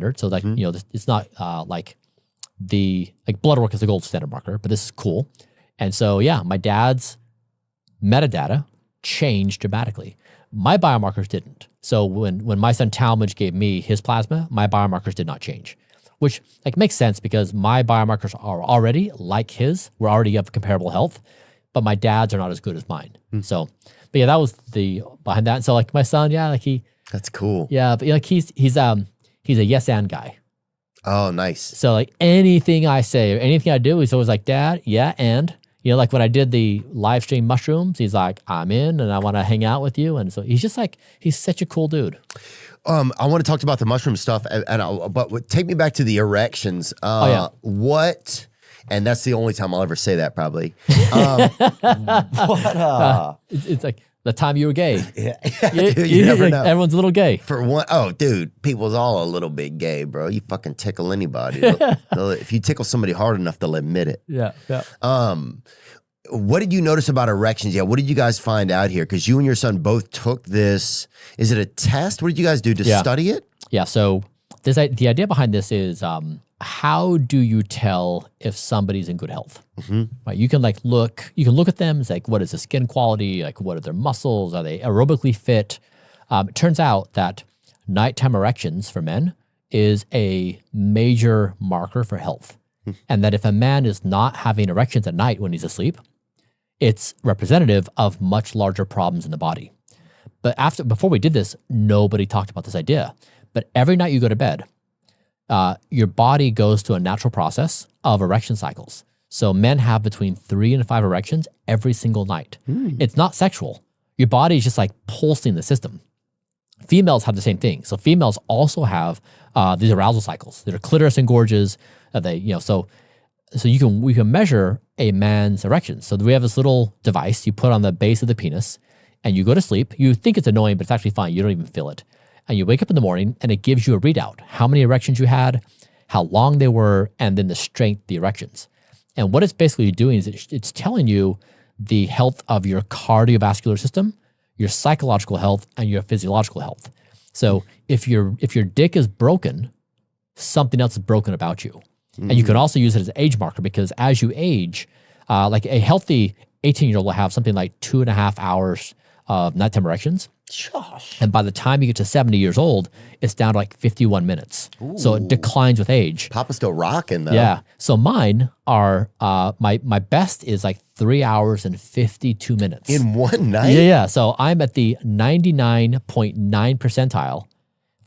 standard. So like, it's not like blood work is the gold standard marker, but this is cool. And so, yeah, my dad's metadata changed dramatically. My biomarkers didn't. So when my son Talmadge gave me his plasma, my biomarkers did not change, which like makes sense because my biomarkers are already like his. We're already of comparable health, but my dad's are not as good as mine. So, but yeah, that was the behind that. And so like my son, yeah, like that's cool. Yeah, but like he's a yes and guy. Oh, nice. So like anything I say or anything I do, he's always like, Dad, yeah, and like when I did the live stream mushrooms, he's like, I'm in and I want to hang out with you. And so he's just like, he's such a cool dude. I want to talk about the mushroom stuff, but take me back to the erections. What? And that's the only time I'll ever say that, probably. It's like the time you were gay. Yeah, dude, you never know. Everyone's a little gay. For one, oh, dude, people's all a little bit gay, bro. You fucking tickle anybody. If you tickle somebody hard enough, they'll admit it. Yeah. What did you notice about erections? Yeah, what did you guys find out here? Because you and your son both took this. Is it a test? What did you guys do to study it? Yeah. So the idea behind this is how do you tell if somebody's in good health? Right? You can look at them. It's like, what is the skin quality? Like, what are their muscles? Are they aerobically fit? It turns out that nighttime erections for men is a major marker for health. And that if a man is not having erections at night when he's asleep, it's representative of much larger problems in the body. But before we did this, nobody talked about this idea. But every night you go to bed, your body goes through a natural process of erection cycles. So men have between 3 and 5 erections every single night. It's not sexual. Your body is just like pulsing the system. Females have the same thing. So females also have these arousal cycles. They're clitoris engorges. So we can measure a man's erections. So we have this little device you put on the base of the penis, and you go to sleep. You think it's annoying, but it's actually fine. You don't even feel it. And you wake up in the morning, and it gives you a readout: how many erections you had, how long they were, and then the strength of the erections. And what it's basically doing is it's telling you the health of your cardiovascular system, your psychological health, and your physiological health. So if your dick is broken, something else is broken about you. And you can also use it as an age marker, because as you age, like a healthy 18-year-old will have something like 2.5 hours of nighttime erections. Gosh. And by the time you get to 70 years old, it's down to like 51 minutes. Ooh. So it declines with age. Papa's still rocking though. Yeah. So mine are, my best is like 3 hours and 52 minutes. In one night? Yeah. So I'm at the 99.9 percentile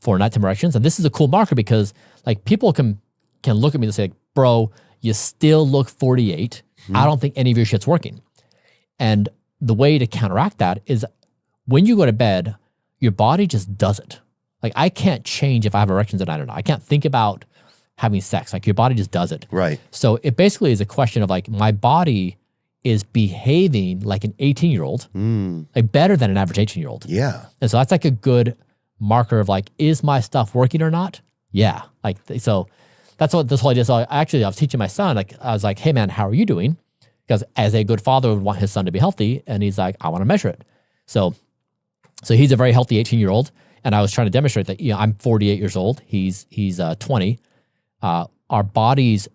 for nighttime erections. And this is a cool marker because like people can look at me and say, bro, you still look 48. I don't think any of your shit's working. And the way to counteract that is when you go to bed, your body just does it. Like I can't change if I have erections at night or not. I can't think about having sex. Like your body just does it. Right. So it basically is a question of like my body is behaving like an 18-year-old, like better than an average 18-year-old. Yeah. And so that's like a good marker of like, is my stuff working or not? Yeah. Like, so that's what this whole idea is. So I was teaching my son, like, I was like, hey man, how are you doing? Because as a good father would want his son to be healthy. And he's like, I want to measure it. So he's a very healthy 18-year-old. And I was trying to demonstrate that, I'm 48 years old. He's 20. Our bodies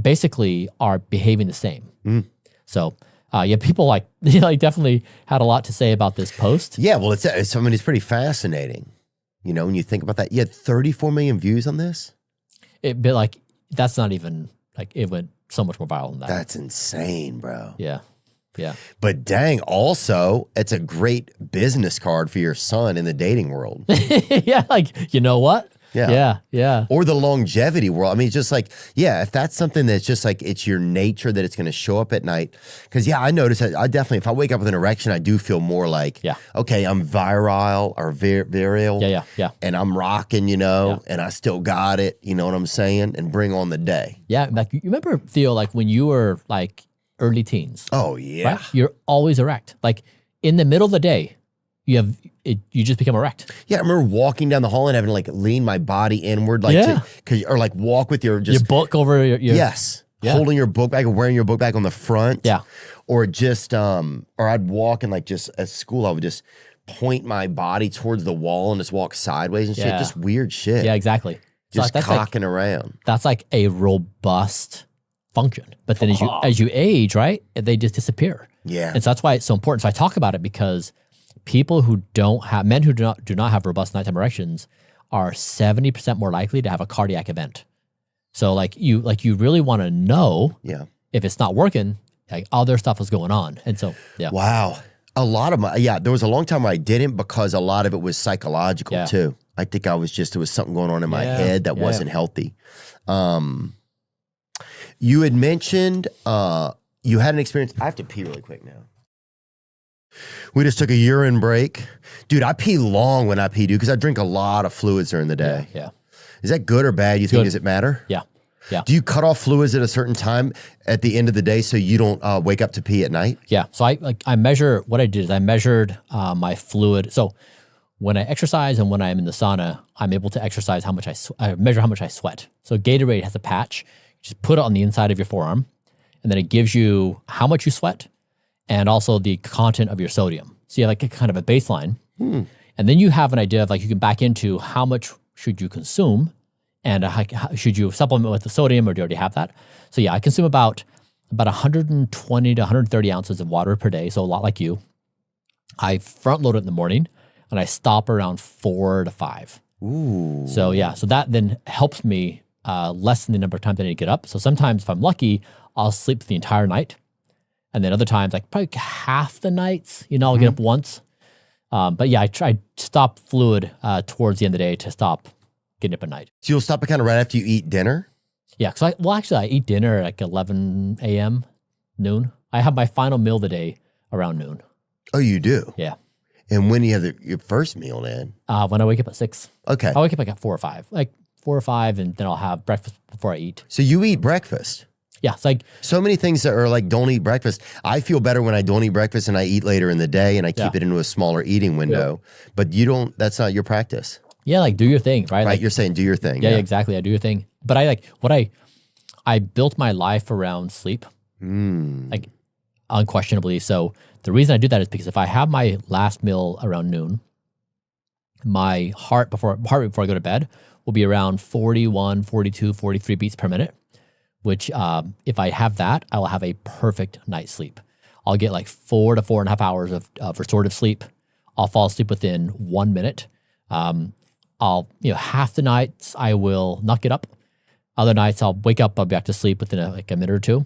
basically are behaving the same. So people like definitely had a lot to say about this post. Yeah, well, it's pretty fascinating. When you think about that, you had 34 million views on this. But like, that's not even like, it went so much more viral than that. That's insane, bro. Yeah. But dang, also, it's a great business card for your son in the dating world. Yeah, like, you know what? Yeah. Or the longevity world. I mean, it's just like, if that's something that's just like, it's your nature that it's going to show up at night. Because I notice that I definitely, if I wake up with an erection, I do feel more like, okay, I'm virile or virile. Yeah. And I'm rocking, and I still got it. You know what I'm saying? And bring on the day. Yeah. Like, you remember, Theo, like when you were like early teens. Oh, yeah. Right? You're always erect. Like in the middle of the day, you just become erect. Yeah, I remember walking down the hall and having to like lean my body inward, like or like walk with your book over your holding your book bag or wearing your book bag on the front. Yeah, or just or I'd walk and like just at school I would just point my body towards the wall and just walk sideways and shit. Just weird shit. Yeah, exactly. just cocking around. That's like a robust function. But then as you age, right, they just disappear. Yeah. And so that's why it's so important. So I talk about it because people who men who do not have robust nighttime erections are 70% more likely to have a cardiac event. So you really want to know if it's not working, like other stuff is going on. And so, yeah. Wow. A lot of there was a long time where I didn't because a lot of it was psychological too. I think there was something going on in my head that wasn't healthy. You had mentioned you had an experience. I have to pee really quick now. We just took a urine break. Dude, I pee long when I pee, dude, because I drink a lot of fluids during the day. Yeah. Is that good or bad? You think, does it matter? Yeah. Yeah. Do you cut off fluids at a certain time at the end of the day so you don't wake up to pee at night? Yeah. So I measure, what I did is I measured my fluid. So when I exercise and when I'm in the sauna, I'm able to exercise I measure how much I sweat. So Gatorade has a patch. You just put it on the inside of your forearm, and then it gives you how much you sweat and also the content of your sodium. So you have like a kind of a baseline. And then you have an idea of you can back into how much should you consume and should you supplement with the sodium, or do you already have that? So yeah, I consume about 120 to 130 ounces of water per day. So a lot like you. I front load it in the morning and I stop around 4 to 5. Ooh. So yeah, so that then helps me lessen the number of times I need to get up. So sometimes if I'm lucky, I'll sleep the entire night. And then other times, probably half the nights, I'll get up once. But yeah, I try to stop fluid towards the end of the day to stop getting up at night. So you'll stop it kind of right after you eat dinner? Yeah, because I eat dinner at 11 a.m., noon. I have my final meal of the day around noon. Oh, you do? Yeah. And when do you have your first meal then? When I wake up at 6. Okay. I wake up at 4 or 5. 4 or 5, and then I'll have breakfast before I eat. So you eat breakfast? Yeah, it's so many things that are don't eat breakfast. I feel better when I don't eat breakfast and I eat later in the day and I keep it into a smaller eating window. Yeah. But you don't. That's not your practice. Yeah, do your thing, right? Right, you're saying do your thing. Yeah, exactly. I do your thing. But I built my life around sleep, unquestionably. So the reason I do that is because if I have my last meal around noon, my heart rate before I go to bed will be around 41, 42, 43 beats per minute. Which if I have that, I will have a perfect night's sleep. I'll get 4 to 4.5 hours of restorative sleep. I'll fall asleep within 1 minute. Half the nights I will not get up. Other nights I'll wake up, I'll be back to sleep within a minute or two.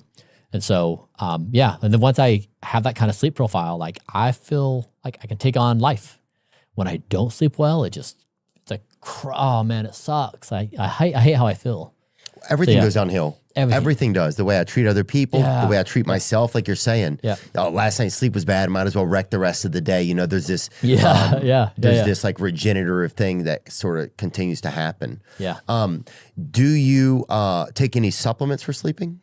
And so, And then once I have that kind of sleep profile, I feel like I can take on life. When I don't sleep well, it's oh man, it sucks. I hate how I feel. Everything goes downhill. Everything does. The way I treat other people, the way I treat myself, like you're saying. Yeah. Last night's sleep was bad. Might as well wreck the rest of the day. There's this. There's this regenerative thing that sort of continues to happen. Yeah. Do you take any supplements for sleeping?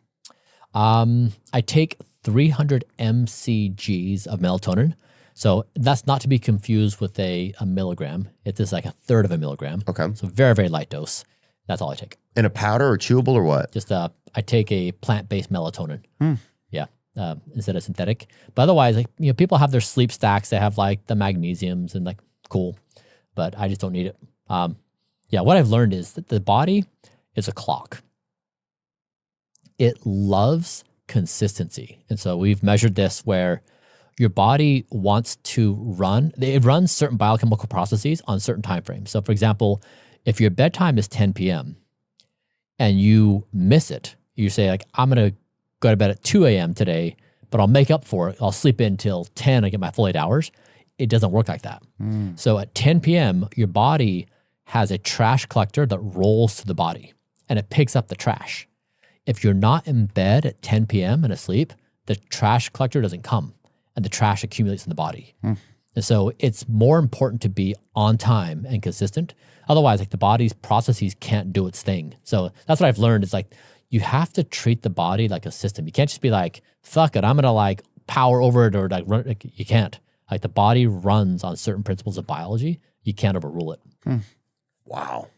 I take 300 mcgs of melatonin. So that's not to be confused with a milligram. It's just a third of a milligram. Okay. So very, very light dose. That's all I take. In a powder or chewable or what? Just I take a plant-based melatonin. Yeah, instead of synthetic. But otherwise, people have their sleep stacks. They have the magnesiums and cool, but I just don't need it. What I've learned is that the body is a clock. It loves consistency, and so we've measured this where your body wants to it runs certain biochemical processes on certain time frames. So, for example, if your bedtime is 10 p.m. and you miss it, you say I'm going to go to bed at 2 a.m. today, but I'll make up for it. I'll sleep in till 10. I get my full 8 hours. It doesn't work like that. So at 10 p.m., your body has a trash collector that rolls to the body and it picks up the trash. If you're not in bed at 10 p.m. and asleep, the trash collector doesn't come and the trash accumulates in the body. And so it's more important to be on time and consistent. Otherwise, the body's processes can't do its thing. So that's what I've learned is you have to treat the body like a system. You can't just be fuck it, I'm going to power over it or run. You can't. The body runs on certain principles of biology. You can't overrule it. Wow.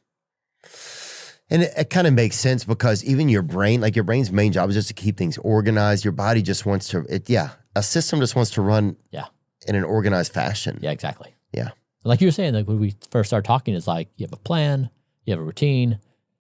And it kind of makes sense because even your brain, your brain's main job is just to keep things organized. Your body just wants to, a system just wants to run in an organized fashion. Yeah, exactly. Yeah. Like you were saying, when we first started talking, is you have a plan, you have a routine,